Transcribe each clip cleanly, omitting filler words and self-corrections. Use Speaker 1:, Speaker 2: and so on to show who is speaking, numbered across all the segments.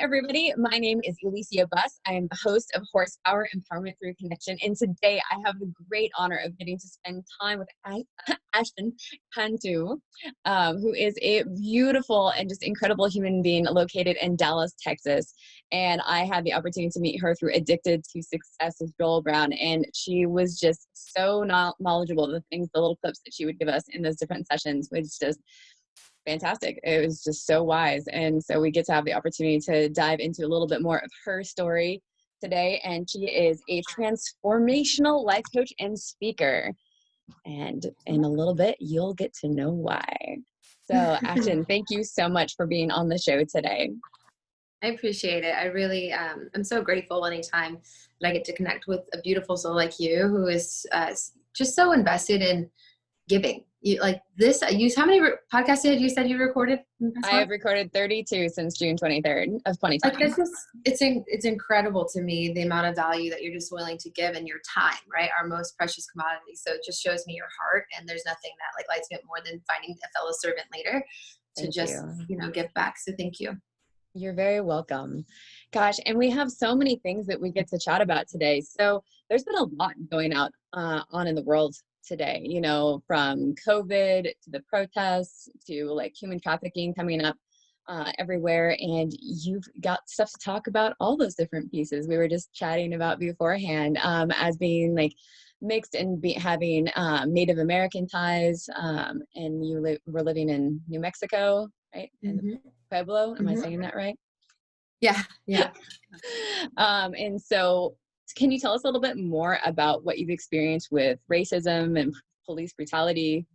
Speaker 1: everybody. My name is Elysia Buss. I am the host of Horsepower Empowerment Through Connection. And today I have the great honor of getting to spend time with Ashton Cantou, who is a beautiful and just incredible human being located in Dallas, Texas. And I had the opportunity to meet her through Addicted to Success with Joel Brown. And she was just so knowledgeable. The little clips that she would give us in those different sessions was just fantastic. It was just so wise. And so we get to have the opportunity to dive into a little bit more of her story today. And she is a transformational life coach and speaker. And in a little bit, you'll get to know why. So Ashton, thank you so much for being on the show today.
Speaker 2: I appreciate it. I really, I'm so grateful anytime that I get to connect with a beautiful soul like you, who is just so invested in giving. You like this, how many podcasts did you said you recorded?
Speaker 1: I have recorded 32 since June 23rd of 2020.
Speaker 2: Like it's incredible to me, the amount of value that you're just willing to give in your time, right? Our most precious commodity. So it just shows me your heart, and there's nothing that like lights me up more than finding a fellow servant later to give back. So thank you.
Speaker 1: You're very welcome. Gosh, and we have so many things that we get to chat about today. So there's been a lot going on in the world today, you know, from COVID to the protests to like human trafficking coming up everywhere. And you've got stuff to talk about all those different pieces we were just chatting about beforehand, as being like mixed and having Native American ties. And you were living in New Mexico, right? In Pueblo. Am I saying that right?
Speaker 2: Yeah.
Speaker 1: And so can you tell us a little bit more about what you've experienced with racism and police brutality?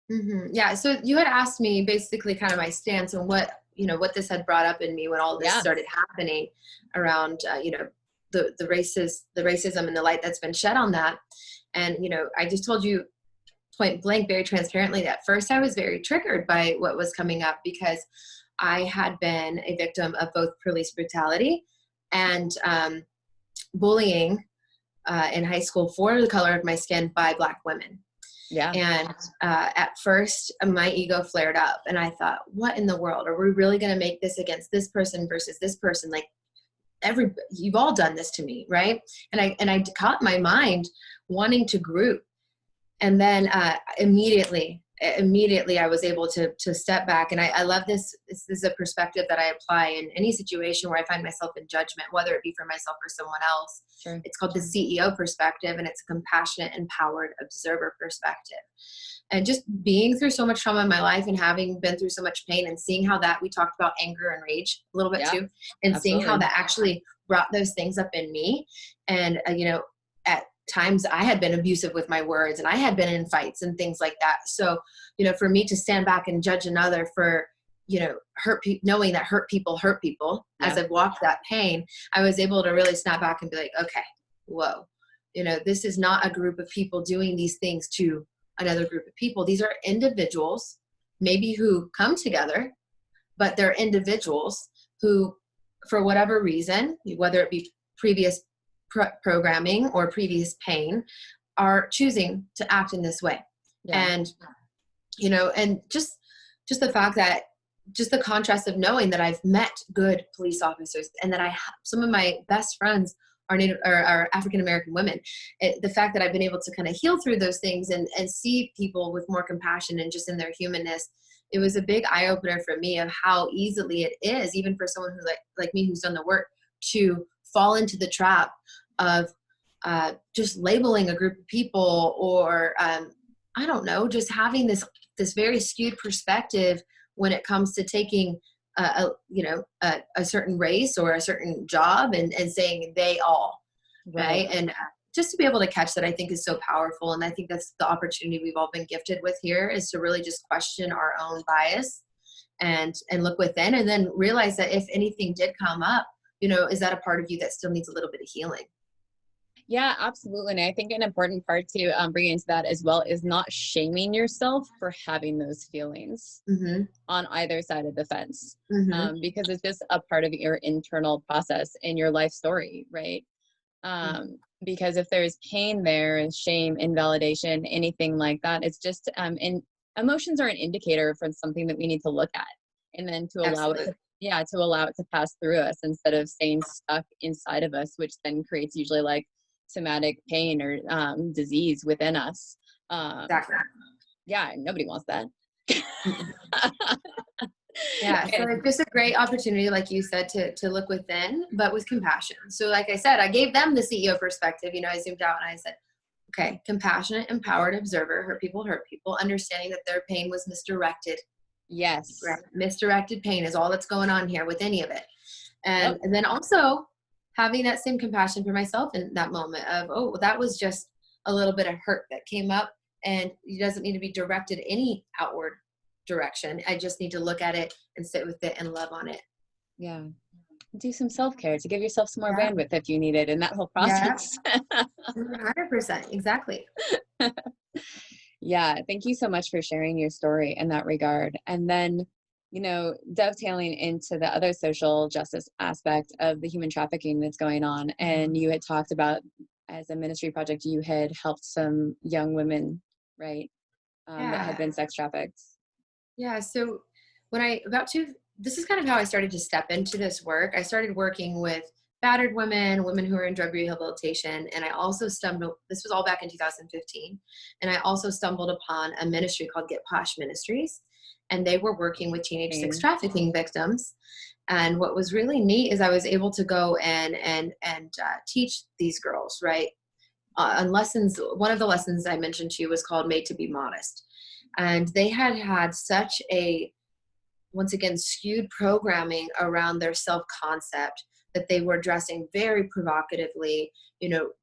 Speaker 2: Yeah. So you had asked me basically kind of my stance on what this had brought up in me when all this started happening around, the racism and the light that's been shed on that. And, I just told you point blank, very transparently, that first I was very triggered by what was coming up because I had been a victim of both police brutality and bullying in high school for the color of my skin by Black women.
Speaker 1: Yeah.
Speaker 2: And at first my ego flared up and I thought, what in the world? Are we really going to make this against this person versus this person? Like you've all done this to me. Right. And I caught my mind wanting to group. And then immediately I was able to step back. And I love this. This is a perspective that I apply in any situation where I find myself in judgment, whether it be for myself or someone else.
Speaker 1: Sure.
Speaker 2: It's called the CEO perspective, and it's a compassionate, empowered observer perspective. And just being through so much trauma in my life and having been through so much pain and seeing how that, we talked about anger and rage a little bit too, and seeing how that actually brought those things up in me. And, at times I had been abusive with my words and I had been in fights and things like that. So, for me to stand back and judge another for, knowing that hurt people as I've walked that pain, I was able to really snap back and be like, okay, whoa, this is not a group of people doing these things to another group of people. These are individuals maybe who come together, but they're individuals who, for whatever reason, whether it be previous programming or previous pain, are choosing to act in this way. And and just the fact that just the contrast of knowing that I've met good police officers and that some of my best friends are African American women. The fact that I've been able to kind of heal through those things and see people with more compassion and just in their humanness, it was a big eye opener for me of how easily it is, even for someone who like me who's done the work, to fall into the trap of just labeling a group of people or I don't know, just having this very skewed perspective when it comes to taking a certain race or a certain job and saying they all, right? And just to be able to catch that, I think is so powerful. And I think that's the opportunity we've all been gifted with here, is to really just question our own bias and look within, and then realize that if anything did come up, is that a part of you that still needs a little bit of healing?
Speaker 1: Yeah, absolutely. And I think an important part to bring into that as well is not shaming yourself for having those feelings on either side of the fence, because it's just a part of your internal process in your life story, right? Because if there's pain there and shame, invalidation, anything like that, it's just, and emotions are an indicator for something that we need to look at, and then to allow it to Yeah, to allow it to pass through us instead of staying stuck inside of us, which then creates usually like somatic pain or disease within us. Um,
Speaker 2: Exactly.
Speaker 1: yeah, nobody wants that.
Speaker 2: Mm-mm. Yeah, so
Speaker 1: And
Speaker 2: it's just a great opportunity, like you said, to look within, but with compassion. So like I said, I gave them the CEO perspective. I zoomed out and I said, okay, compassionate, empowered observer, hurt people, understanding that their pain was misdirected. Right?
Speaker 1: yes,
Speaker 2: Misdirected pain is all that's going on here with any of it.
Speaker 1: yep,
Speaker 2: And then also having that same compassion for myself in that moment of, oh, well, that was just a little bit of hurt that came up, and it doesn't need to be directed any outward direction. I just need to look at it and sit with it and love on it.
Speaker 1: yeah. Do some self-care to give yourself some more
Speaker 2: Yeah.
Speaker 1: bandwidth if you need it in that whole
Speaker 2: Yeah.
Speaker 1: process.
Speaker 2: 100%. Exactly.
Speaker 1: Yeah, thank you so much for sharing your story in that regard. And then, dovetailing into the other social justice aspect of the human trafficking that's going on. And you had talked about, as a ministry project, you had helped some young women, right, that had
Speaker 2: Yeah.
Speaker 1: been sex trafficked.
Speaker 2: Yeah. So this is kind of how I started to step into this work. I started working with battered women who are in drug rehabilitation. And I also this was all back in 2015. And I also stumbled upon a ministry called Get Posh Ministries. And they were working with teenage sex trafficking victims. And what was really neat is I was able to go and teach these girls, right? On lessons, one of the lessons I mentioned to you was called Made to Be Modest. And they had such a, once again, skewed programming around their self-concept that they were dressing very provocatively,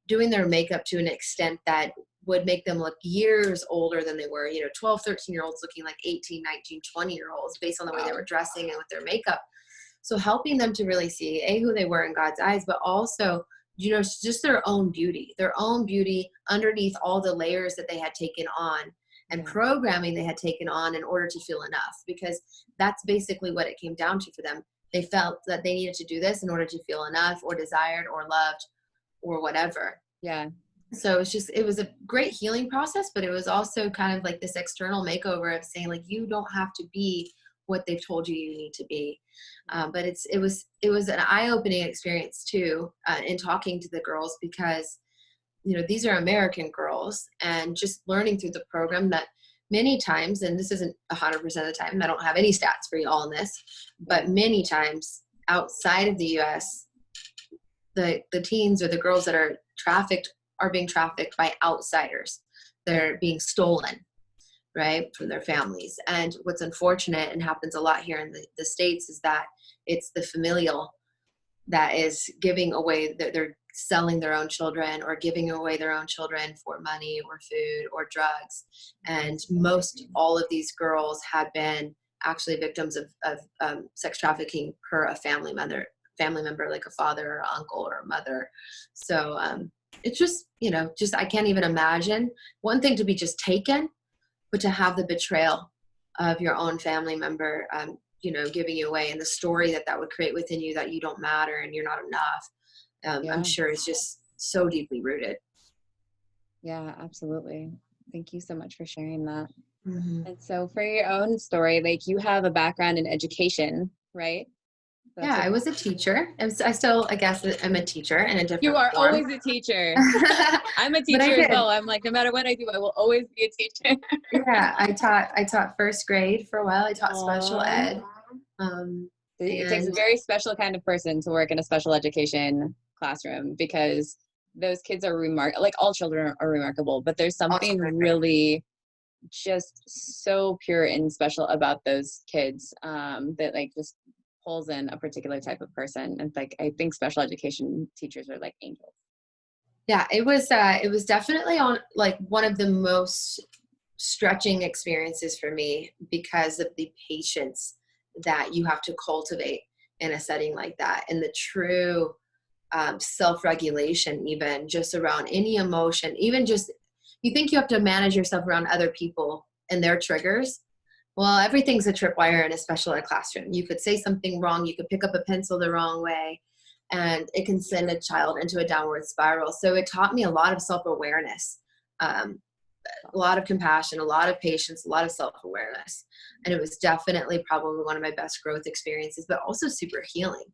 Speaker 2: doing their makeup to an extent that would make them look years older than they were, 12, 13-year-olds looking like 18, 19, 20-year-olds based on the way they were dressing and with their makeup. So helping them to really see who they were in God's eyes, but also, just their own beauty underneath all the layers that they had taken on and programming they had taken on in order to feel enough, because that's basically what it came down to for them. They felt that they needed to do this in order to feel enough or desired or loved or whatever.
Speaker 1: Yeah.
Speaker 2: So it was a great healing process, but it was also kind of like this external makeover of saying, like, you don't have to be what they've told you need to be. But it was an eye-opening experience too, in talking to the girls, because these are American girls, and just learning through the program that many times, and this isn't 100% of the time, I don't have any stats for you all in this, but many times outside of the US, the teens or the girls that are trafficked are being trafficked by outsiders. They're being stolen, right, from their families. And what's unfortunate and happens a lot here in the States is that it's the familial that is giving away, they're selling their own children or giving away their own children for money or food or drugs. And most all of these girls have been actually victims of sex trafficking per a family member, like a father or uncle or a mother. So it's just, I can't even imagine. One thing to be just taken, but to have the betrayal of your own family member, giving you away, and the story that would create within you that you don't matter and you're not enough, I'm sure is just so deeply rooted.
Speaker 1: Yeah, absolutely. Thank you so much for sharing that.
Speaker 2: Mm-hmm.
Speaker 1: And so for your own story, like, you have a background in education, right?
Speaker 2: Yeah, I was a teacher. I guess I'm a teacher in a different
Speaker 1: You are
Speaker 2: form.
Speaker 1: always a teacher. I'm a
Speaker 2: But I
Speaker 1: teacher as
Speaker 2: did.
Speaker 1: well. I'm like, no matter what I do, I will always be a teacher.
Speaker 2: Yeah, I taught first grade for a while. I taught special
Speaker 1: Aww.
Speaker 2: ed.
Speaker 1: It takes a very special kind of person to work in a special education classroom, because those kids are remarkable. Like, all children are remarkable, but there's something really just so pure and special about those kids, that like just pulls in a particular type of person. And like, I think special education teachers are like angels.
Speaker 2: Yeah, it was definitely on like one of the most stretching experiences for me, because of the patience that you have to cultivate in a setting like that, and the true self-regulation, even just around any emotion. Even just, you think you have to manage yourself around other people and their triggers. Well, everything's a tripwire in a special ed classroom. You could say something wrong, you could pick up a pencil the wrong way, and it can send a child into a downward spiral. So it taught me a lot of self-awareness, a lot of compassion, a lot of patience, a lot of self-awareness. And it was definitely probably one of my best growth experiences, but also super healing.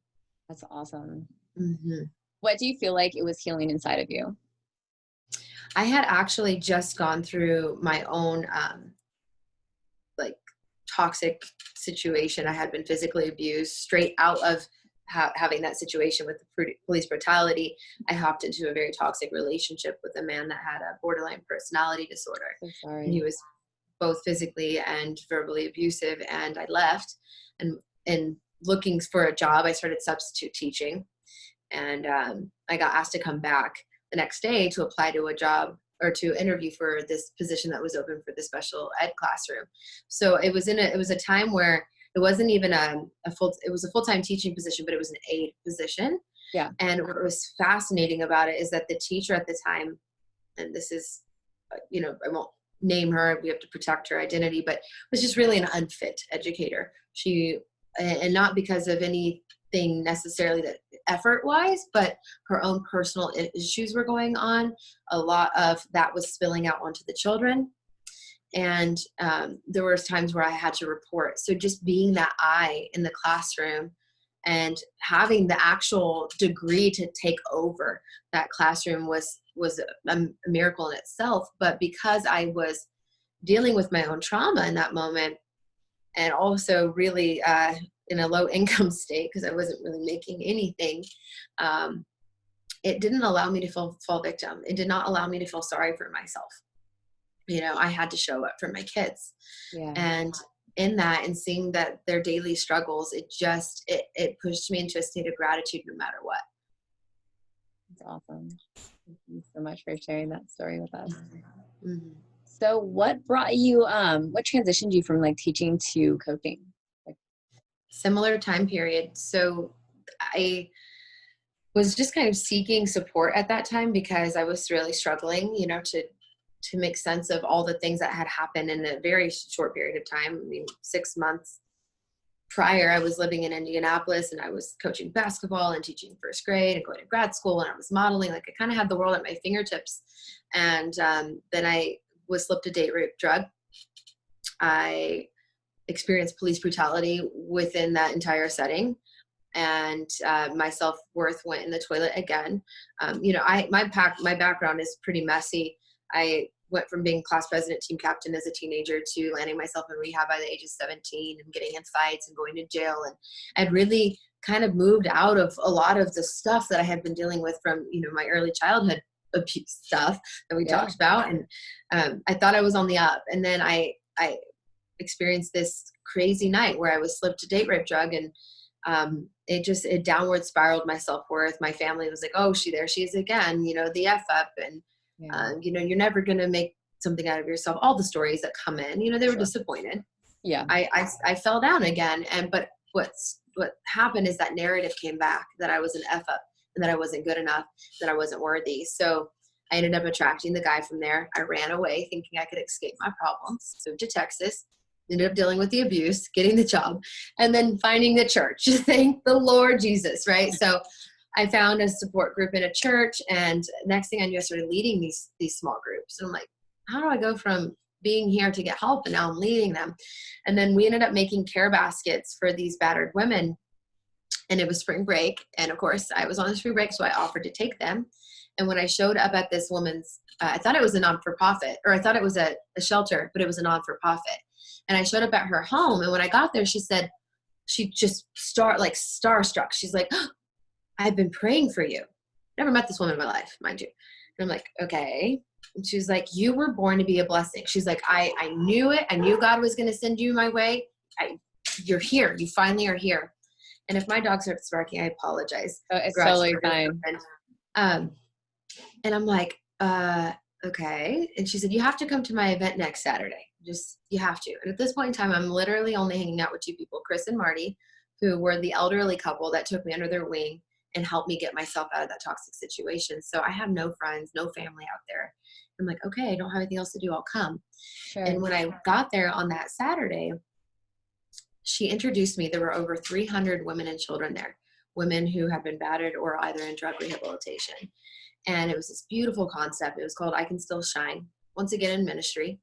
Speaker 1: That's awesome.
Speaker 2: Mm-hmm.
Speaker 1: What do you feel like it was healing inside of you?
Speaker 2: I had actually just gone through my own like toxic situation. I had been physically abused. Straight out of having that situation with the police brutality, I hopped into a very toxic relationship with a man that had a borderline personality disorder.
Speaker 1: So sorry.
Speaker 2: And he was both physically and verbally abusive. And I left, and looking for a job, I started substitute teaching. And I got asked to come back the next day to apply to a job or to interview for this position that was open for the special ed classroom. So it was a time where it wasn't even it was a full-time teaching position, but it was an aide position.
Speaker 1: Yeah.
Speaker 2: And what was fascinating about it is that the teacher at the time, and this is, I won't name her, we have to protect her identity, but was just really an unfit educator. And not because of anything necessarily that effort wise, but her own personal issues were going on. A lot of that was spilling out onto the children. And there was times where I had to report. So just being that eye in the classroom and having the actual degree to take over that classroom was a miracle in itself. But because I was dealing with my own trauma in that moment, and also really in a low income state because I wasn't really making anything, it didn't allow me to fall victim. It did not allow me to feel sorry for myself. I had to show up for my kids.
Speaker 1: Yeah.
Speaker 2: And in that, and seeing that their daily struggles, it pushed me into a state of gratitude no matter what.
Speaker 1: That's awesome. Thank you so much for sharing that story with us.
Speaker 2: Mm-hmm.
Speaker 1: So what brought you, what transitioned you from like teaching to coaching?
Speaker 2: Similar time period. So I was just kind of seeking support at that time because I was really struggling, to make sense of all the things that had happened in a very short period of time. I mean, 6 months prior, I was living in Indianapolis and I was coaching basketball and teaching first grade and going to grad school, and I was modeling. Like, I kind of had the world at my fingertips. And then I was slipped a date rape drug. I experienced police brutality within that entire setting. And my self-worth went in the toilet again. My background is pretty messy. I went from being class president, team captain as a teenager to landing myself in rehab by the age of 17 and getting in fights and going to jail. And I'd really kind of moved out of a lot of the stuff that I had been dealing with from, my early childhood abuse stuff that we talked about. And I thought I was on the up. And then I experienced this crazy night where I was slipped a date rape drug, and it downward spiraled my self-worth. My family was like, oh, there she is again, the F up. And, you're never going to make something out of yourself. All the stories that come in, they were disappointed.
Speaker 1: Yeah.
Speaker 2: I fell down again. But what happened is that narrative came back that I was an F up and that I wasn't good enough, that I wasn't worthy. So I ended up attracting the guy from there. I ran away thinking I could escape my problems. Moved to Texas. Ended up dealing with the abuse, getting the job, and then finding the church. Thank the Lord Jesus, right? So I found a support group in a church, and next thing I knew, I started leading these small groups. And I'm like, how do I go from being here to get help, and now I'm leading them? And then we ended up making care baskets for these battered women, and it was spring break. And of course, I was on the spring break, so I offered to take them. And when I showed up at this woman's, I thought it was a non-for-profit, or I thought it was a shelter, but it was a non-for-profit. And I showed up at her home. And when I got there, she said, she just starstruck. She's like, oh, I've been praying for you. Never met this woman in my life, mind you. And I'm like, okay. And she's like, you were born to be a blessing. She's like, I knew it. I knew God was going to send you my way. You're here. You finally are here. And if my dog starts barking, I apologize.
Speaker 1: Oh, it's totally fine.
Speaker 2: And I'm like, okay. And she said, you have to come to my event next Saturday. You have to. And at this point in time, I'm literally only hanging out with 2 people, Chris and Marty, who were the elderly couple that took me under their wing and helped me get myself out of that toxic situation. So I have no friends, no family out there. I'm like, okay, I don't have anything else to do. I'll come. Sure. And when I got there on that Saturday, she introduced me. There were over 300 women and children there, women who had been battered or either in drug rehabilitation. And it was this beautiful concept. It was called I Can Still Shine. once again in ministry,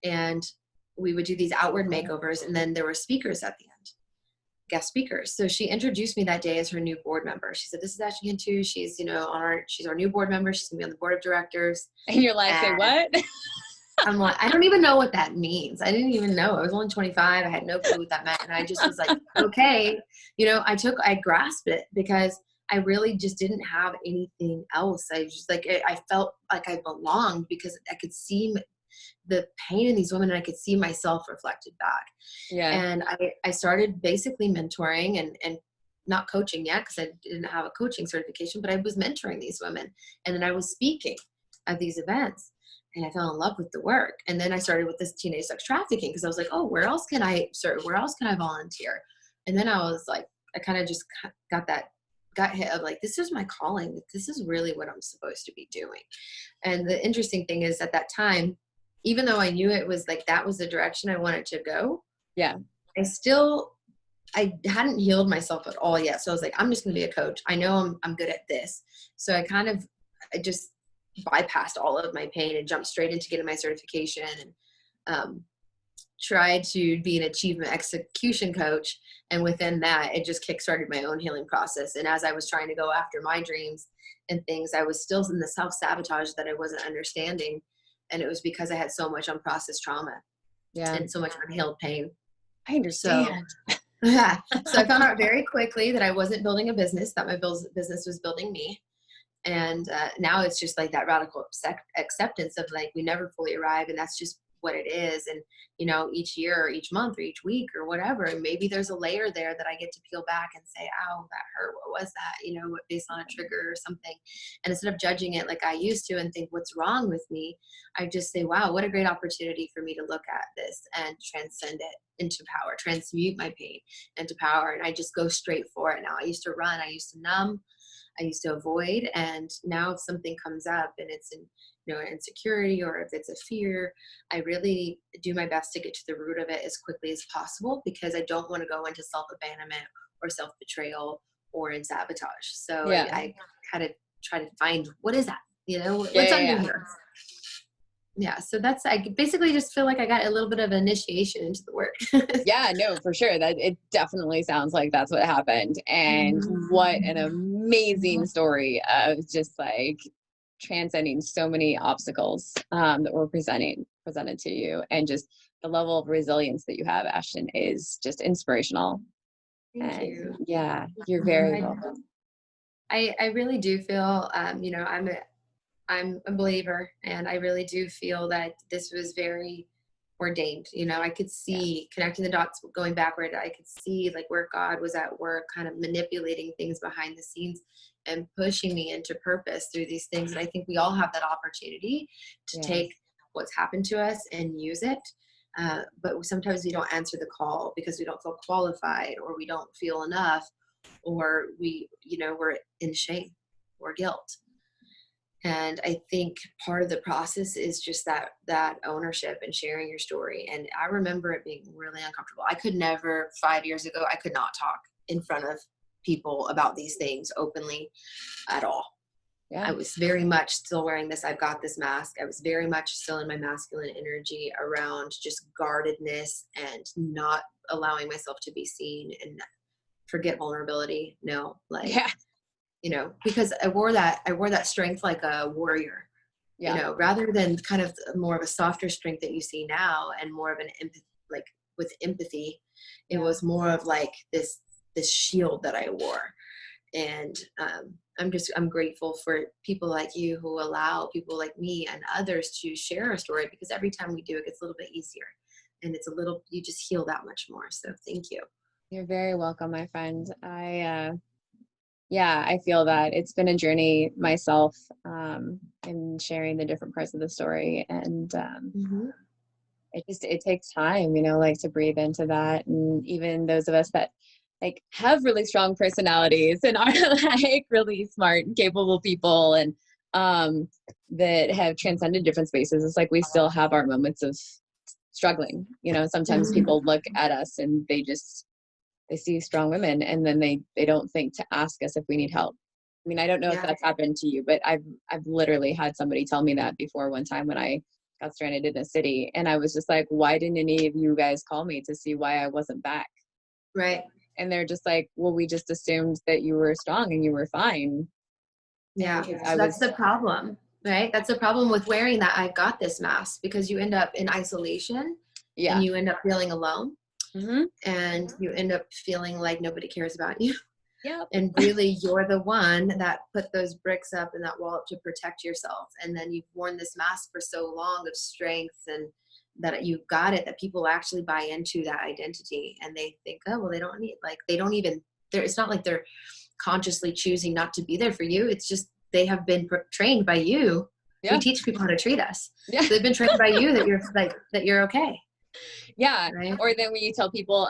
Speaker 2: and we would do these outward makeovers, and then there were speakers at the end, guest speakers. So she introduced me that day as her new board member. She said, "This is Ashton Cantou. She's, she's our new board member. She's gonna be on the board of directors."
Speaker 1: And you're like, say
Speaker 2: And
Speaker 1: what?
Speaker 2: I'm like, I don't even know what that means. I didn't even know. I was only 25. I had no clue what that meant. And I just was like, okay, I grasped it because I really just didn't have anything else. I just I felt like I belonged because I could see the pain in these women and I could see myself reflected back.
Speaker 1: Yeah.
Speaker 2: And I started basically mentoring and not coaching yet because I didn't have a coaching certification, but I was mentoring these women. And then I was speaking at these events. And I fell in love with the work. And then I started with this teenage sex trafficking because I was like, oh, where else can I serve? Where else can I volunteer? And then I was like, I kind of just got hit of like, this is my calling. This is really what I'm supposed to be doing. And the interesting thing is at that time, even though I knew it was like, that was the direction I wanted to go.
Speaker 1: Yeah.
Speaker 2: I hadn't healed myself at all yet. So I was like, I'm just going to be a coach. I know I'm good at this. So I just bypassed all of my pain and jumped straight into getting my certification and tried to be an achievement execution coach. And within that, it just kickstarted my own healing process. And as I was trying to go after my dreams and things, I was still in the self-sabotage that I wasn't understanding. And it was because I had so much unprocessed trauma and so much unhealed pain.
Speaker 1: I understand.
Speaker 2: Yeah. So I found out very quickly that I wasn't building a business, that my business was building me. And now it's just like that radical acceptance of like, we never fully arrive. And that's just what it is. And, each year or each month or each week or whatever, and maybe there's a layer there that I get to peel back and say, ow, that hurt. What was that? Based on a trigger or something. And instead of judging it like I used to and think what's wrong with me, I just say, wow, what a great opportunity for me to look at this and transcend it into power, transmute my pain into power. And I just go straight for it now. I used to run, I used to numb, I used to avoid. And now if something comes up and it's an insecurity or if it's a fear, I really do my best to get to the root of it as quickly as possible because I don't want to go into self-abandonment or self-betrayal or in sabotage. So I kind of try to find, what is that? What's under here? Yeah. So I basically just feel like I got a little bit of initiation into the work.
Speaker 1: Yeah, no, for sure. That it definitely sounds like that's what happened. And what an amazing story of just like transcending so many obstacles that were presented to you, and just the level of resilience that you have, Ashton, is just inspirational.
Speaker 2: Thank you.
Speaker 1: Yeah, you're very welcome.
Speaker 2: I really do feel, I'm a believer, and I really do feel that this was very ordained. I could see connecting the dots going backward. I could see like where God was at work, kind of manipulating things behind the scenes and pushing me into purpose through these things. And I think we all have that opportunity to take what's happened to us and use it. But sometimes we don't answer the call because we don't feel qualified, or we don't feel enough, or we're in shame or guilt. And I think part of the process is just that ownership and sharing your story. And I remember it being really uncomfortable. I could never, 5 years ago, I could not talk in front of people about these things openly at all. Yeah. I was very much still wearing this, I've got this mask. I was very much still in my masculine energy around just guardedness and not allowing myself to be seen and forget vulnerability. No, because I wore that strength like a warrior, rather than kind of more of a softer strength that you see now and more of an empathy, like with empathy, it was more of like this shield that I wore. And I'm grateful for people like you who allow people like me and others to share a story, because every time we do, it gets a little bit easier and you just heal that much more. So thank you.
Speaker 1: You're very welcome, my friend. I feel that it's been a journey myself in sharing the different parts of the story. And it takes time, to breathe into that. And even those of us that like have really strong personalities and are like really smart and capable people and that have transcended different spaces, it's like we still have our moments of struggling. Sometimes people look at us and they see strong women, and then they don't think to ask us if we need help. I mean, I don't know if that's happened to you, but I've literally had somebody tell me that before one time when I got stranded in a city. And I was just like, why didn't any of you guys call me to see why I wasn't back?
Speaker 2: Right.
Speaker 1: And they're just like, well, we just assumed that you were strong and you were fine.
Speaker 2: Yeah.
Speaker 1: I
Speaker 2: So that's
Speaker 1: was,
Speaker 2: the problem, right? That's the problem with wearing that I've got this mask, because you end up in isolation
Speaker 1: yeah.
Speaker 2: and you end up feeling alone,
Speaker 1: Mm-hmm.
Speaker 2: and you end up feeling like nobody cares about you.
Speaker 1: Yep.
Speaker 2: And really, you're the one that put those bricks up and that wall up to protect yourself. And then you've worn this mask for so long of strength, and that you've got it, that people actually buy into that identity, and they think, oh, well, they don't need, like, they don't even, it's not like they're consciously choosing not to be there for you. It's just, they have been trained by you.
Speaker 1: Yeah.
Speaker 2: We teach people how to treat us.
Speaker 1: Yeah.
Speaker 2: So they've been trained by you that you're like, that you're okay.
Speaker 1: Yeah.
Speaker 2: Right?
Speaker 1: Or then when you tell people,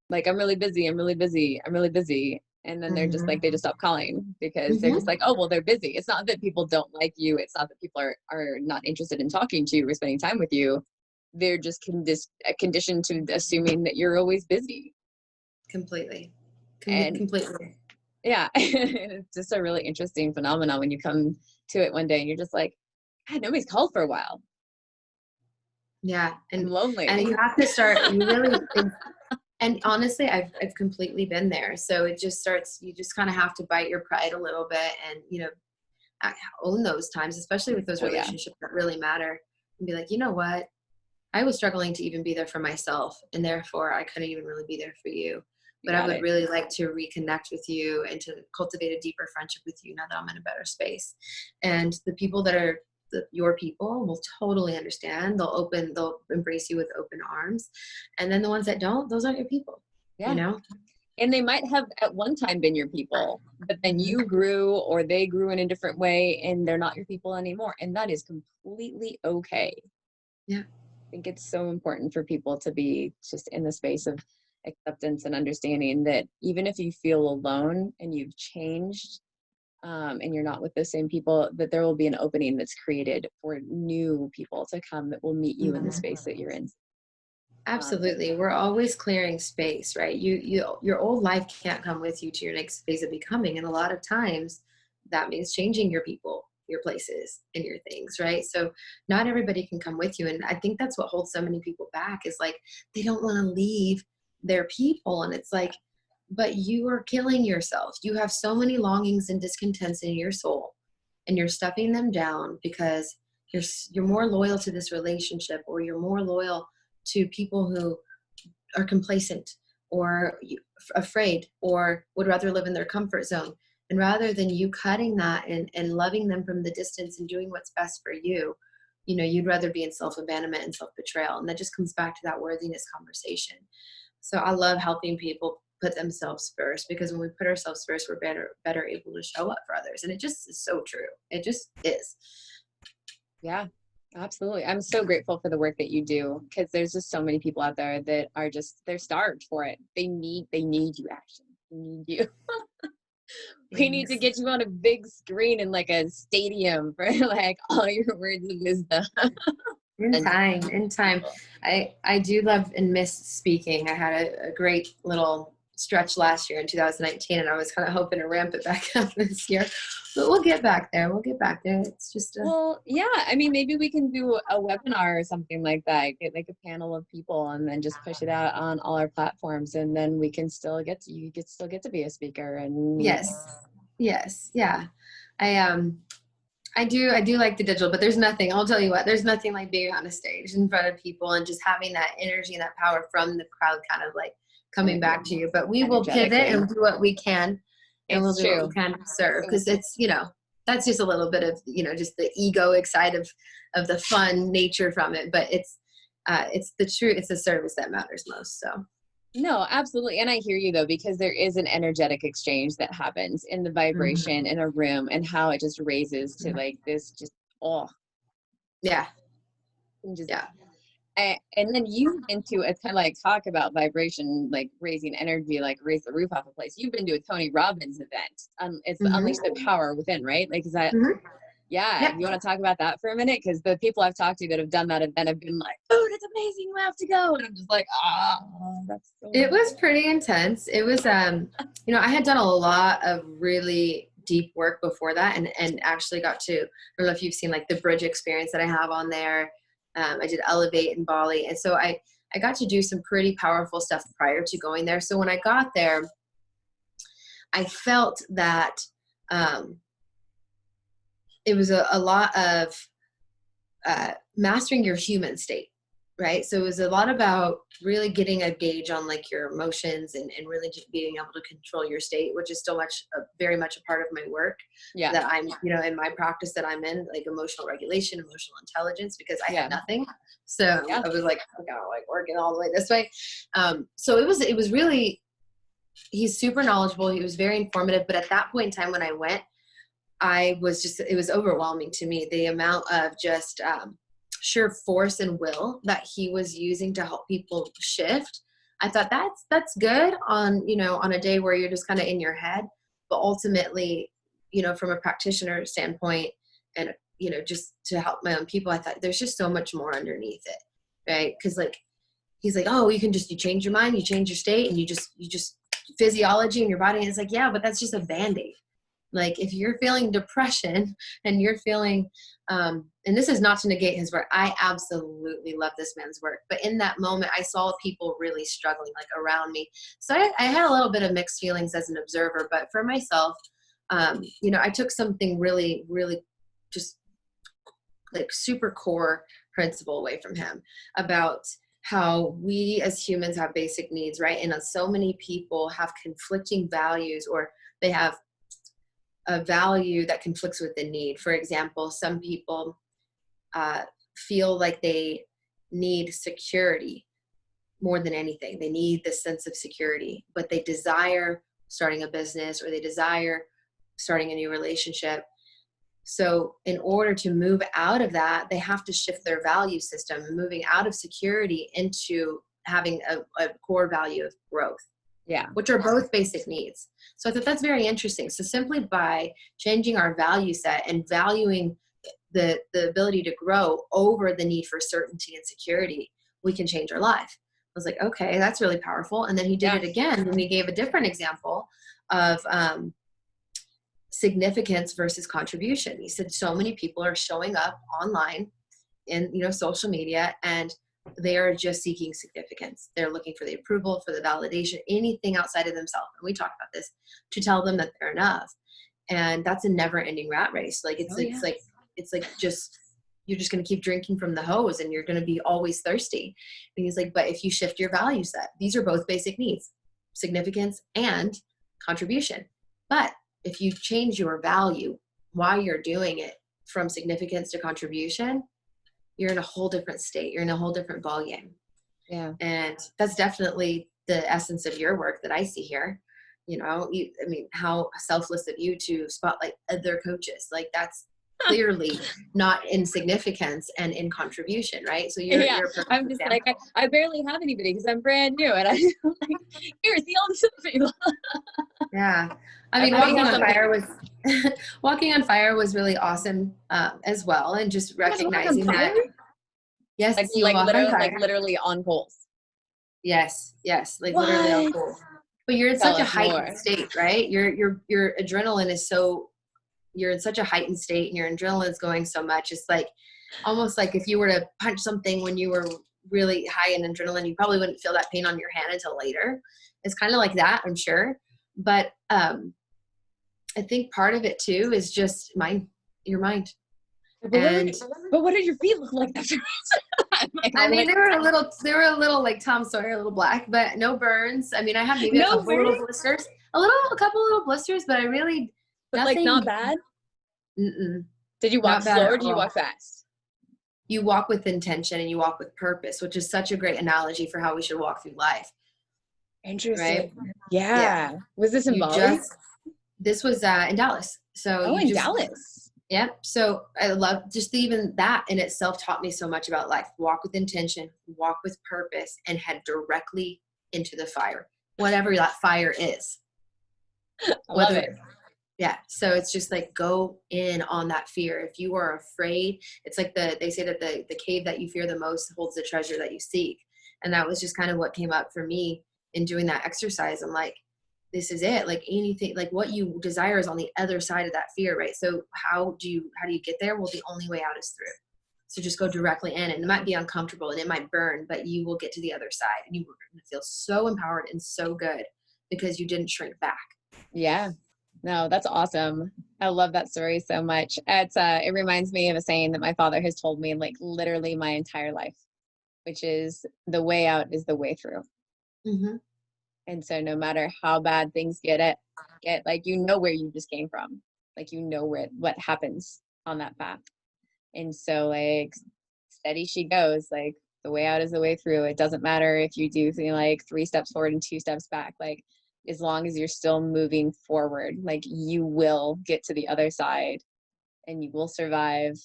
Speaker 1: like, I'm really busy, I'm really busy, I'm really busy. And then they're just like, they just stop calling because they're just like, oh, well, they're busy. It's not that people don't like you. It's not that people are not interested in talking to you or spending time with you. They're just conditioned to assuming that you're always busy.
Speaker 2: Completely.
Speaker 1: And
Speaker 2: Completely.
Speaker 1: yeah, it's just a really interesting phenomenon when you come to it one day and you're just like, God, nobody's called for a while.
Speaker 2: Yeah.
Speaker 1: I'm lonely.
Speaker 2: And you have to start, you really, and honestly, I've completely been there. So it just starts, you just kind of have to bite your pride a little bit and, you know, own those times, especially with those relationships that really matter, and be like, you know what? I was struggling to even be there for myself, and therefore I couldn't even really be there for you. But I would really like to reconnect with you and to cultivate a deeper friendship with you now that I'm in a better space. And the people that are your people will totally understand. They'll embrace you with open arms. And then the ones that don't, those aren't your people.
Speaker 1: Yeah.
Speaker 2: You know?
Speaker 1: And they might have at one time been your people, but then you grew or they grew in a different way and they're not your people anymore. And that is completely okay.
Speaker 2: Yeah.
Speaker 1: I think it's so important for people to be just in the space of acceptance and understanding that even if you feel alone and you've changed, and you're not with the same people, that there will be an opening that's created for new people to come that will meet you in the space that you're in.
Speaker 2: Absolutely. We're always clearing space, right? Your old life can't come with you to your next phase of becoming. And a lot of times that means changing your people, your places, and your things, right? So not everybody can come with you. And I think that's what holds so many people back, is like, they don't want to leave their people. And it's like, but you are killing yourself. You have so many longings and discontents in your soul, and you're stuffing them down because you're more loyal to this relationship, or you're more loyal to people who are complacent or afraid or would rather live in their comfort zone. And rather than you cutting that and loving them from the distance and doing what's best for you, you know, you'd rather be in self-abandonment and self-betrayal. And that just comes back to that worthiness conversation. So I love helping people put themselves first, because when we put ourselves first, we're better able to show up for others. And it just is so true. It just is.
Speaker 1: Yeah, absolutely. I'm so grateful for the work that you do, because there's just so many people out there that are just, they're starved for it. They need you, Ashton. They need you. We need to get you on a big screen in like a stadium for like all your words of wisdom.
Speaker 2: In time. I do love and miss speaking. I had a great little stretch last year in 2019, and I was kind of hoping to ramp it back up this year, but we'll get back there. It's just
Speaker 1: well, yeah. I mean, maybe we can do a webinar or something like that. Get like a panel of people, and then just push it out on all our platforms, and then we can still get to, you still get to be a speaker. And
Speaker 2: yes, yeah. I do like the digital, but I'll tell you what, there's nothing like being on a stage in front of people and just having that energy and that power from the crowd kind of like coming back to you. But we will pivot and do what we can, and we'll do what we can to serve, because it's, you know, that's just a little bit of, you know, just the egoic side of the fun nature from it. But it's the service that matters most. So.
Speaker 1: No, absolutely. And I hear you though, because there is an energetic exchange that happens in the vibration in a room, and how it just raises to like this, just,
Speaker 2: yeah.
Speaker 1: And then you into a kind of like talk about vibration, like raising energy, like raise the roof off a place. You've been to a Tony Robbins event. It's Unleash the Power Within, right? Like, is that, yeah. You want to talk about that for a minute? Because the people I've talked to that have done that event have been like, oh, that's amazing, we have to go. And I'm just like, that's so
Speaker 2: it was pretty intense. It was, you know, I had done a lot of really deep work before that, and actually got to, I don't know if you've seen like the bridge experience that I have on there. I did Elevate in Bali. And so I got to do some pretty powerful stuff prior to going there. So when I got there, I felt that it was a lot of mastering your human state, right? So it was a lot about really getting a gauge on like your emotions and really just being able to control your state, which is still very much a part of my work that I'm, in my practice that I'm in, like emotional regulation, emotional intelligence, because I had nothing. So I was like, okay, I'm like working all the way this way. So it was really, he's super knowledgeable. He was very informative. But at that point in time when I went, it was overwhelming to me, the amount of just sheer force and will that he was using to help people shift. I thought that's good on, on a day where you're just kind of in your head, but ultimately, from a practitioner standpoint and, just to help my own people, I thought there's just so much more underneath it, right? Because like, he's like, oh, you change your mind, you change your state, and you just physiology in your body. And it's like, yeah, but that's just a Band-Aid. Like if you're feeling depression and you're feeling, and this is not to negate his work. I absolutely love this man's work. But in that moment, I saw people really struggling like around me. So I had a little bit of mixed feelings as an observer, but for myself, I took something really, really just like super core principle away from him about how we as humans have basic needs, right? And so many people have conflicting values, or they have a value that conflicts with the need. For example, some people feel like they need security more than anything. They need this sense of security, but they desire starting a business, or they desire starting a new relationship. So in order to move out of that, they have to shift their value system, moving out of security into having a core value of growth.
Speaker 1: Yeah.
Speaker 2: Which are both basic needs. So I thought that's very interesting. So simply by changing our value set and valuing the ability to grow over the need for certainty and security, we can change our life. I was like, okay, that's really powerful. And then he did it again, and he gave a different example of significance versus contribution. He said so many people are showing up online in social media, and they are just seeking significance. They're looking for the approval, for the validation, anything outside of themselves. And we talked about this, to tell them that they're enough. And that's a never ending rat race. Like it's like just, you're just going to keep drinking from the hose, and you're going to be always thirsty. And he's like, but if you shift your value set, these are both basic needs, significance and contribution. But if you change your value while you're doing it from significance to contribution, you're in a whole different state. You're in a whole different ballgame.
Speaker 1: Yeah.
Speaker 2: And that's definitely the essence of your work that I see here. How selfless of you to spotlight other coaches. Like that's clearly not in significance and in contribution, right? So you're
Speaker 1: I'm just example. Like, I barely have anybody because I'm brand new, and I'm like, here, see all these other people.
Speaker 2: Yeah. I mean, Walking on Fire was really awesome as well. And just recognizing that. Yes.
Speaker 1: Literally on poles.
Speaker 2: Yes. Like literally on poles. But you're in such a heightened state, right? Your adrenaline is you're in such a heightened state, and your adrenaline is going so much. It's like almost like if you were to punch something when you were really high in adrenaline, you probably wouldn't feel that pain on your hand until later. It's kind of like that, I'm sure. But I think part of it too is just your mind.
Speaker 1: But what did your feet look like after?
Speaker 2: They were a little like Tom Sawyer, a little black, but no burns. I mean, I have maybe a couple little blisters, a couple little blisters, but I really, nothing,
Speaker 1: like not bad.
Speaker 2: Mm-mm.
Speaker 1: Did you walk slow or did you walk fast?
Speaker 2: You walk with intention and you walk with purpose, which is such a great analogy for how we should walk through life.
Speaker 1: Interesting. Right? Yeah. Was this in Bali?
Speaker 2: This was in Dallas. So
Speaker 1: in Dallas.
Speaker 2: Yeah. So I love just even that in itself taught me so much about life. Walk with intention, walk with purpose, and head directly into the fire, whatever that fire is.
Speaker 1: I love it.
Speaker 2: Yeah. So it's just like, go in on that fear. If you are afraid, it's like they say that the cave that you fear the most holds the treasure that you seek. And that was just kind of what came up for me in doing that exercise. I'm like, this is it. Like anything, like what you desire is on the other side of that fear, right? So how do you get there? Well, the only way out is through. So just go directly in, and it might be uncomfortable and it might burn, but you will get to the other side and you will feel so empowered and so good because you didn't shrink back.
Speaker 1: Yeah. No, that's awesome. I love that story so much. It reminds me of a saying that my father has told me like literally my entire life, which is the way out is the way through.
Speaker 2: Mm-hmm.
Speaker 1: And so no matter how bad things get like, you know where you just came from, like, you know what happens on that path. And so like steady she goes, like the way out is the way through. It doesn't matter if you do like 3 steps forward and 2 steps back, like as long as you're still moving forward, like you will get to the other side and you will survive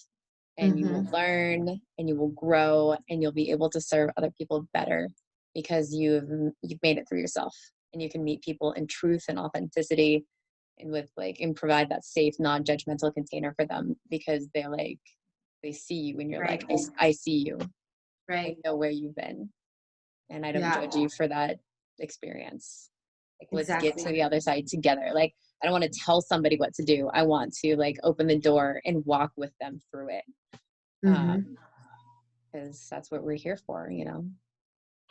Speaker 1: and you will learn and you will grow and you'll be able to serve other people better because you've made it through yourself, and you can meet people in truth and authenticity and with like, and provide that safe, non-judgmental container for them because they see you and you're
Speaker 2: Right.
Speaker 1: like, I see you.
Speaker 2: Right.
Speaker 1: I know where you've been and I don't
Speaker 2: Yeah.
Speaker 1: judge you for that experience. Like, let's get
Speaker 2: Exactly.
Speaker 1: to the other side together. Like, I don't want to tell somebody what to do. I want to like open the door and walk with them through it. Because that's what we're here for, you know?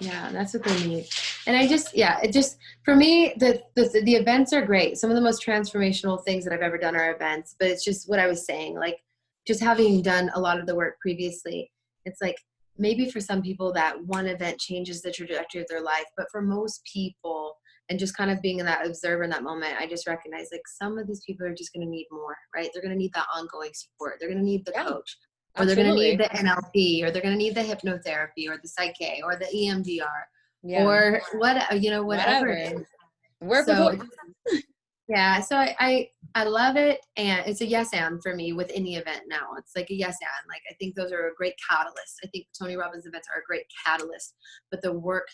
Speaker 2: Yeah, that's what they need. And it just, for me, the events are great. Some of the most transformational things that I've ever done are events, but it's just what I was saying, like just having done a lot of the work previously, it's like maybe for some people that one event changes the trajectory of their life, but for most people, and just kind of being in that observer in that moment, I just recognize like some of these people are just going to need more, right? They're going to need that ongoing support. They're going to need the coach. Or they're going to need the NLP, or they're going to need the hypnotherapy, or the psyche, or the EMDR, or whatever it is.
Speaker 1: Work
Speaker 2: so,
Speaker 1: with
Speaker 2: yeah. So I love it. And it's a yes and for me with any event now. It's like a yes and. Like, I think those are a great catalyst. I think Tony Robbins events are a great catalyst, but the work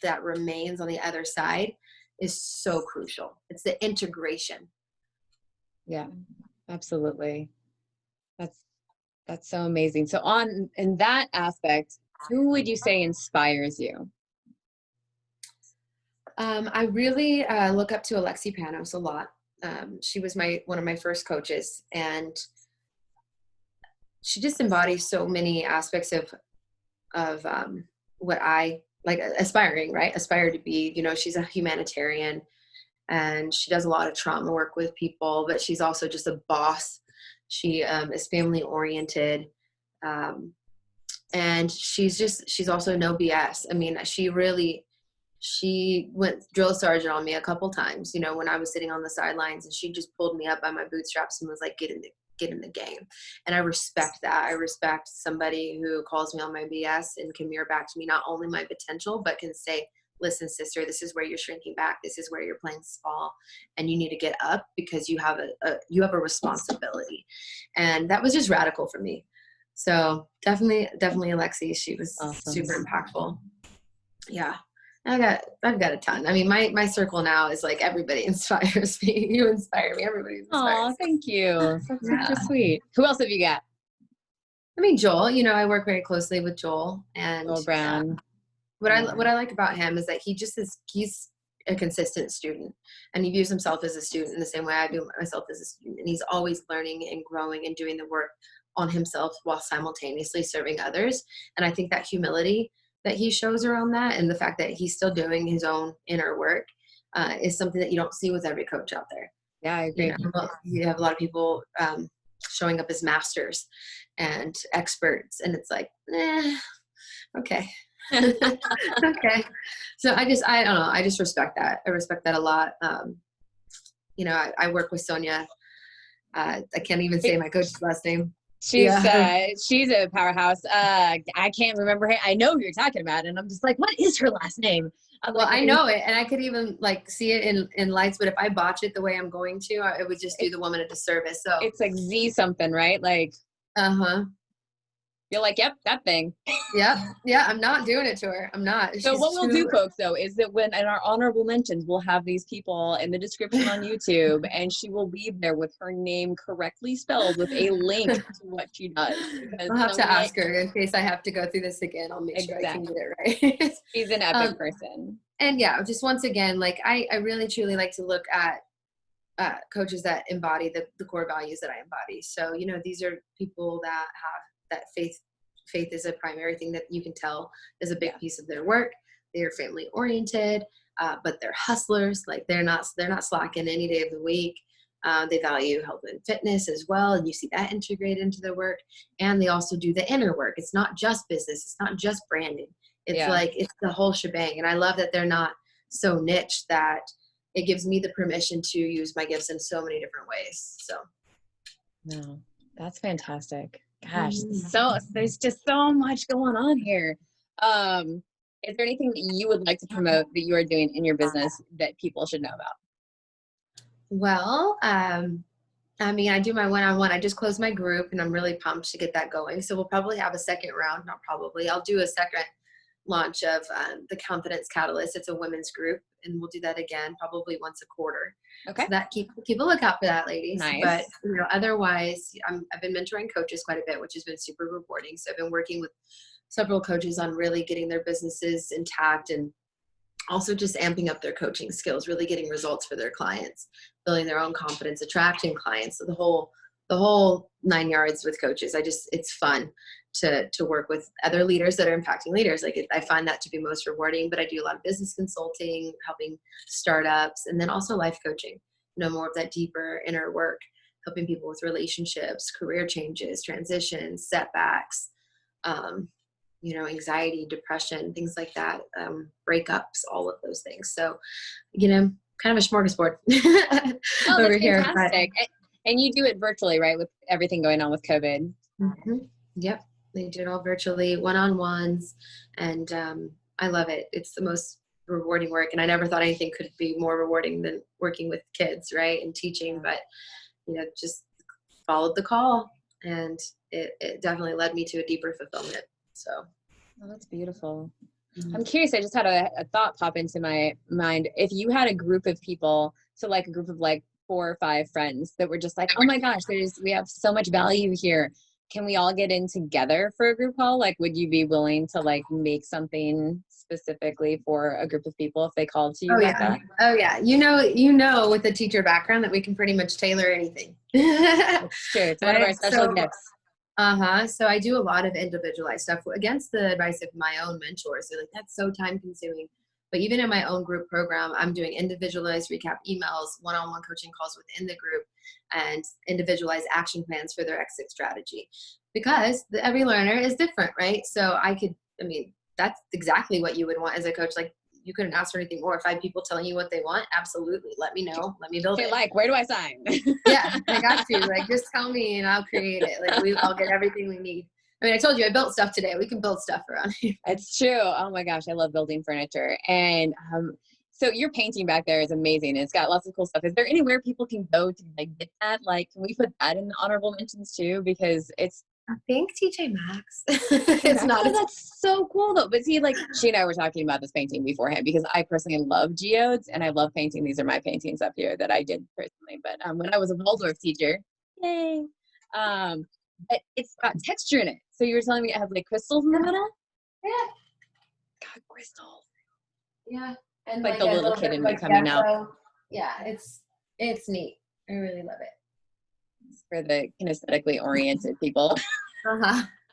Speaker 2: that remains on the other side is so crucial. It's the integration.
Speaker 1: Yeah, absolutely. That's so amazing. So in that aspect, who would you say inspires you?
Speaker 2: I really look up to Elysia Buss a lot. She was one of my first coaches, and she just embodies so many aspects of what I like aspiring, right? Aspire to be. You know, she's a humanitarian, and she does a lot of trauma work with people, but she's also just a boss. She is family oriented. And she's also no BS. I mean, she went drill sergeant on me a couple times, you know, when I was sitting on the sidelines, and she just pulled me up by my bootstraps and was like, get in the game. And I respect that. I respect somebody who calls me on my BS and can mirror back to me not only my potential, but can say, listen, sister, this is where you're shrinking back. This is where you're playing small, and you need to get up because you have a responsibility. And that was just radical for me. So definitely Elysia. She was
Speaker 1: awesome.
Speaker 2: Super impactful. Yeah. I've got a ton. I mean, my circle now is like everybody inspires me. You inspire me. Everybody inspires me.
Speaker 1: Thank you. That's super sweet. Who else have you got?
Speaker 2: I mean, Joel, you know, I work very closely with Joel, and
Speaker 1: Joel Brown.
Speaker 2: What I like about him is that he's a consistent student, and he views himself as a student in the same way I do myself as a student. And he's always learning and growing and doing the work on himself while simultaneously serving others. And I think that humility that he shows around that, and the fact that he's still doing his own inner work, is something that you don't see with every coach out there.
Speaker 1: Yeah, I agree.
Speaker 2: You have a lot of people showing up as masters and experts, and it's like, okay. Okay. So I don't know. I just respect that. I respect that a lot. You know, I work with Sonia. I can't even say my coach's last name.
Speaker 1: She's a powerhouse. I can't remember her. I know who you're talking about, and I'm just like, what is her last name?
Speaker 2: I know it, and I could even like see it in lights, but if I botch it the way I'm going to, it would just do the woman a disservice. So
Speaker 1: it's like Z something, right? Like, you're like, yep, that thing.
Speaker 2: Yeah, I'm not doing it to her. I'm not.
Speaker 1: So what we'll do, folks, though, is that when in our honorable mentions, we'll have these people in the description on YouTube, and she will leave there with her name correctly spelled with a link to what she does.
Speaker 2: I'll have to ask her in case I have to go through this again. I'll make sure I can get it right.
Speaker 1: She's an epic person.
Speaker 2: And yeah, just once again, like I really truly like to look at coaches that embody the core values that I embody. So, you know, these are people that have that faith faith is a primary thing that you can tell is a big
Speaker 1: Yeah.
Speaker 2: piece of their work. They're family oriented, but they're hustlers. Like they're not slacking any day of the week. They value health and fitness as well, and you see that integrated into their work. And they also do the inner work. It's not just business. It's not just branding. It's
Speaker 1: Yeah.
Speaker 2: like it's the whole shebang. And I love that they're not so niche that it gives me the permission to use my gifts in so many different ways. So,
Speaker 1: No, that's fantastic. Gosh, so there's just so much going on here. Is there anything that you would like to promote that you are doing in your business that people should know about?
Speaker 2: well, I mean, I do my one-on-one. I just closed my group and I'm really pumped to get that going. So we'll probably have a second round, not probably. I'll do a second launch of the Confidence Catalyst. It's a women's group, and we'll do that again probably once a quarter.
Speaker 1: Okay.
Speaker 2: So that keep a lookout for that, ladies.
Speaker 1: Nice.
Speaker 2: But otherwise, I've been mentoring coaches quite a bit, which has been super rewarding. So I've been working with several coaches on really getting their businesses intact and also just amping up their coaching skills, really getting results for their clients, building their own confidence, attracting clients. So the whole 9 yards with coaches. It's fun to work with other leaders that are impacting leaders. Like I find that to be most rewarding, but I do a lot of business consulting, helping startups, and then also life coaching, more of that deeper inner work, helping people with relationships, career changes, transitions, setbacks, anxiety, depression, things like that, breakups, all of those things. So, kind of a smorgasbord
Speaker 1: Oh,
Speaker 2: over
Speaker 1: that's
Speaker 2: here.
Speaker 1: fantastic. And you do it virtually, right? With everything going on with COVID.
Speaker 2: Mm-hmm. Yep. They do it all virtually, one-on-ones. And I love it. It's the most rewarding work. And I never thought anything could be more rewarding than working with kids, right? And teaching, but, just followed the call. And it definitely led me to a deeper fulfillment. So.
Speaker 1: Oh, that's beautiful.
Speaker 2: Mm-hmm.
Speaker 1: I'm curious. I just had a thought pop into my mind. If you had a group of people, so like a group of like 4 or 5 friends that were just like, oh my gosh, we have so much value here. Can we all get in together for a group call? Like, would you be willing to like make something specifically for a group of people if they called to you like that?
Speaker 2: Oh yeah. With a teacher background that we can pretty much tailor anything.
Speaker 1: It's true. It's one of our special gifts.
Speaker 2: So I do a lot of individualized stuff against the advice of my own mentors. They're like, that's so time consuming. But even in my own group program, I'm doing individualized recap emails, one-on-one coaching calls within the group, and individualized action plans for their exit strategy. Because every learner is different, right? So that's exactly what you would want as a coach. Like, you couldn't ask for anything more. 5 people telling you what they want, absolutely. Let me know. Let me build it.
Speaker 1: Like, where do I sign?
Speaker 2: Yeah, I got you. Like, just tell me and I'll create it. Like, I'll get everything we need. I mean, I told you I built stuff today. We can build stuff around here.
Speaker 1: It's true. Oh my gosh, I love building furniture. And so your painting back there is amazing. It's got lots of cool stuff. Is there anywhere people can go to like get that? Like, can we put that in the honorable mentions too? Because it's
Speaker 2: I think TJ Maxx. It's not.
Speaker 1: That's so cool though. But see, like she and I were talking about this painting beforehand because I personally love geodes and I love painting. These are my paintings up here that I did personally. But when I was a Waldorf teacher, yay. But it's got texture in it. So you were telling me it has like crystals in the middle?
Speaker 2: Yeah.
Speaker 1: God, crystals.
Speaker 2: Yeah. And
Speaker 1: like the little kid in me coming out.
Speaker 2: Yeah, it's neat. I really love it.
Speaker 1: It's for the kinesthetically oriented people.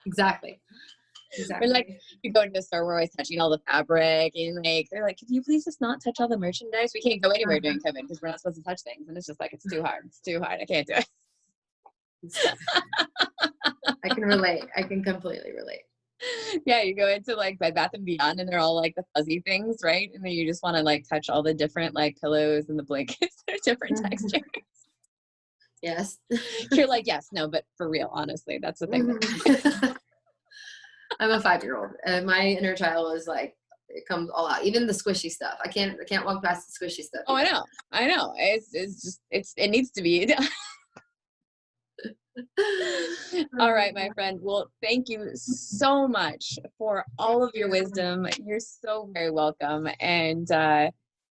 Speaker 2: Exactly.
Speaker 1: We're like, you go into the store, we're always touching all the fabric, and like they're like, can you please just not touch all the merchandise? We can't go anywhere during COVID because we're not supposed to touch things, and it's just like it's too hard. It's too hard. I can't do it.
Speaker 2: I can relate. I can completely relate.
Speaker 1: Yeah, you go into like Bed Bath & Beyond and they're all like the fuzzy things, right? And then you just want to like touch all the different like pillows and the blankets. They're different textures.
Speaker 2: Yes.
Speaker 1: You're like, yes, no, but for real, honestly, that's the thing.
Speaker 2: I'm a 5-year-old and my inner child is like, it comes all out. Even the squishy stuff. I can't walk past the squishy stuff.
Speaker 1: Oh, I know. It's just, it needs to be. All right, my friend. Well, thank you so much for all of your wisdom. You're so very welcome. And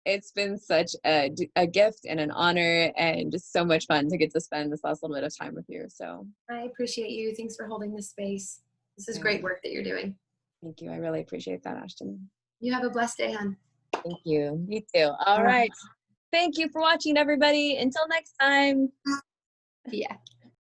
Speaker 1: it's been such a gift and an honor and just so much fun to get to spend this last little bit of time with you. So
Speaker 2: I appreciate you. Thanks for holding this space. This is great work that you're doing.
Speaker 1: Thank you. I really appreciate that, Ashton.
Speaker 2: You have a blessed day, hon.
Speaker 1: Thank you. You too. All right. Thank you for watching, everybody. Until next time.
Speaker 2: Yeah.